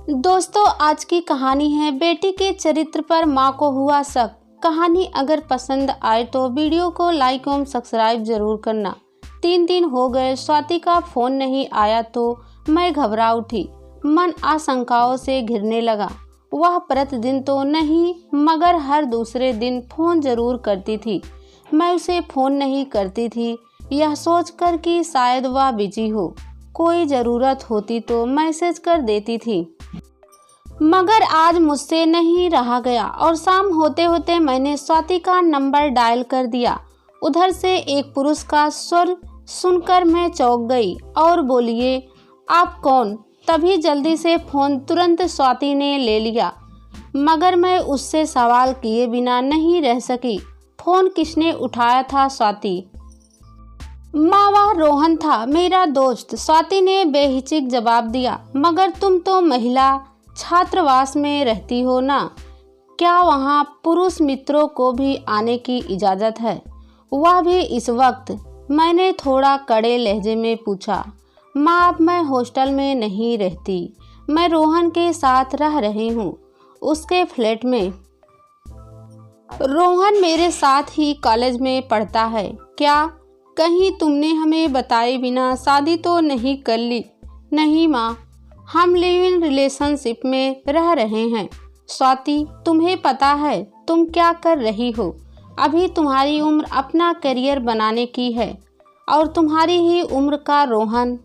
दोस्तों, आज की कहानी है बेटी के चरित्र पर माँ को हुआ शक। कहानी अगर पसंद आए तो वीडियो को लाइक एवं सब्सक्राइब जरूर करना। 3 दिन हो गए स्वाति का फोन नहीं आया तो मैं घबरा उठी। मन आशंकाओं से घिरने लगा। वह प्रतिदिन तो नहीं मगर हर दूसरे दिन फोन जरूर करती थी। मैं उसे फोन नहीं करती थी यह सोचकर कि शायद वह बिजी हो, कोई ज़रूरत होती तो मैसेज कर देती थी, मगर आज मुझसे नहीं रहा गया और शाम होते होते मैंने स्वाति का नंबर डायल कर दिया। उधर से एक पुरुष का स्वर सुनकर मैं चौंक गई और बोलिए, आप कौन? तभी जल्दी से फ़ोन तुरंत स्वाति ने ले लिया, मगर मैं उससे सवाल किए बिना नहीं रह सकी। फ़ोन किसने उठाया था स्वाति? माँ, वह रोहन था, मेरा दोस्त, स्वाति ने बेहिचक जवाब दिया। मगर तुम तो महिला छात्रावास में रहती हो ना, क्या वहाँ पुरुष मित्रों को भी आने की इजाज़त है, वह भी इस वक्त? मैंने थोड़ा कड़े लहजे में पूछा। माँ, अब मैं हॉस्टल में नहीं रहती, मैं रोहन के साथ रह रही हूँ, उसके फ्लैट में। रोहन मेरे साथ ही कॉलेज में पढ़ता है। क्या कहीं तुमने हमें बताए बिना शादी तो नहीं कर ली? नहीं माँ, हम लिव इन रिलेशनशिप में रह रहे हैं। स्वाति, तुम्हें पता है तुम क्या कर रही हो? अभी तुम्हारी उम्र अपना करियर बनाने की है और तुम्हारी ही उम्र का रोहन,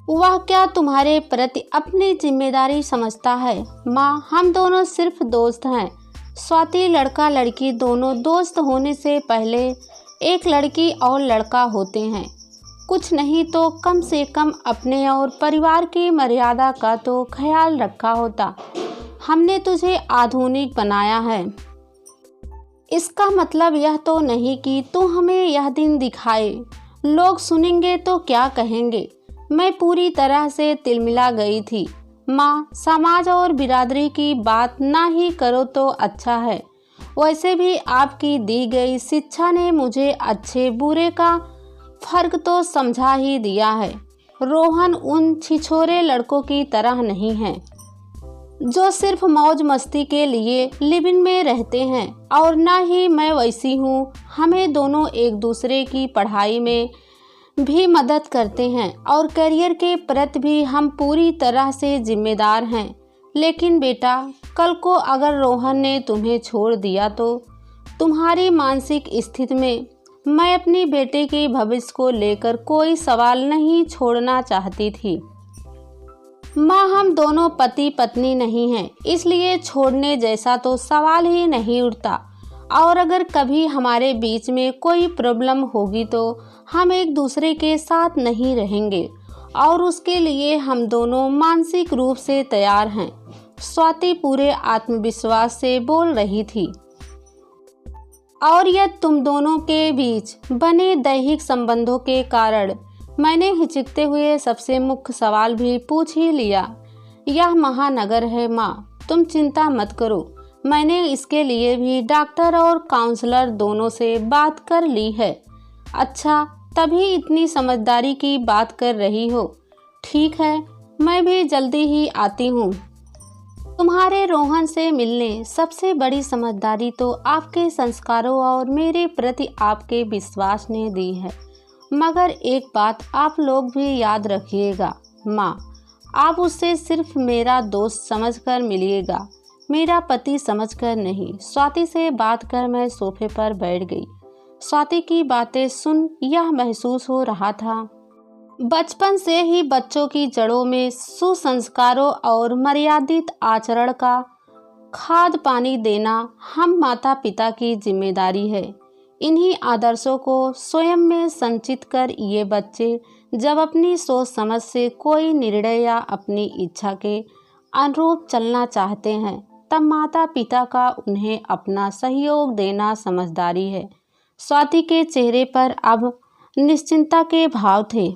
वह क्या तुम्हारे प्रति अपनी जिम्मेदारी समझता है? माँ, हम दोनों सिर्फ दोस्त हैं। स्वाति लड़का लड़की दोनों दोस्त होने से पहले एक लड़की और लड़का होते हैं। कुछ नहीं तो कम से कम अपने और परिवार की मर्यादा का तो ख्याल रखा होता। हमने तुझे आधुनिक बनाया है, इसका मतलब यह तो नहीं कि तू हमें यह दिन दिखाए। लोग सुनेंगे तो क्या कहेंगे? मैं पूरी तरह से तिलमिला गई थी। माँ, समाज और बिरादरी की बात ना ही करो तो अच्छा है। वैसे भी आपकी दी गई शिक्षा ने मुझे अच्छे बुरे का फर्क तो समझा ही दिया है। रोहन उन छिछोरे लड़कों की तरह नहीं है जो सिर्फ मौज मस्ती के लिए लिव इन में रहते हैं, और ना ही मैं वैसी हूँ। हमें दोनों एक दूसरे की पढ़ाई में भी मदद करते हैं और करियर के प्रति भी हम पूरी तरह से जिम्मेदार हैं। लेकिन बेटा, कल को अगर रोहन ने तुम्हें छोड़ दिया तो तुम्हारी मानसिक स्थिति में मैं अपनी बेटे के भविष्य को लेकर कोई सवाल नहीं छोड़ना चाहती थी। माँ, हम दोनों पति पत्नी नहीं हैं, इसलिए छोड़ने जैसा तो सवाल ही नहीं उठता। और अगर कभी हमारे बीच में कोई प्रॉब्लम होगी तो हम एक दूसरे के साथ नहीं रहेंगे और उसके लिए हम दोनों मानसिक रूप से तैयार हैं। स्वाति पूरे आत्मविश्वास से बोल रही थी। और यह तुम दोनों के बीच बने दैहिक संबंधों के कारण मैंने हिचकते हुए सबसे मुख्य सवाल भी पूछ ही लिया। यह महानगर है माँ, तुम चिंता मत करो। मैंने इसके लिए भी डॉक्टर और काउंसलर दोनों से बात कर ली है। अच्छा, तभी इतनी समझदारी की बात कर रही हो। ठीक है, मैं भी जल्दी ही आती हूँ तुम्हारे रोहन से मिलने। सबसे बड़ी समझदारी तो आपके संस्कारों और मेरे प्रति आपके विश्वास ने दी है। मगर एक बात आप लोग भी याद रखिएगा माँ, आप उससे सिर्फ मेरा दोस्त समझकर मिलिएगा, मेरा पति समझकर नहीं। स्वाति से बात कर मैं सोफे पर बैठ गई। स्वाति की बातें सुन यह महसूस हो रहा था, बचपन से ही बच्चों की जड़ों में सुसंस्कारों और मर्यादित आचरण का खाद पानी देना हम माता पिता की जिम्मेदारी है। इन्हीं आदर्शों को स्वयं में संचित कर ये बच्चे जब अपनी सोच समझ से कोई निर्णय या अपनी इच्छा के अनुरूप चलना चाहते हैं, तब माता पिता का उन्हें अपना सहयोग देना समझदारी है। स्वाति के चेहरे पर अब निश्चिंता के भाव थे।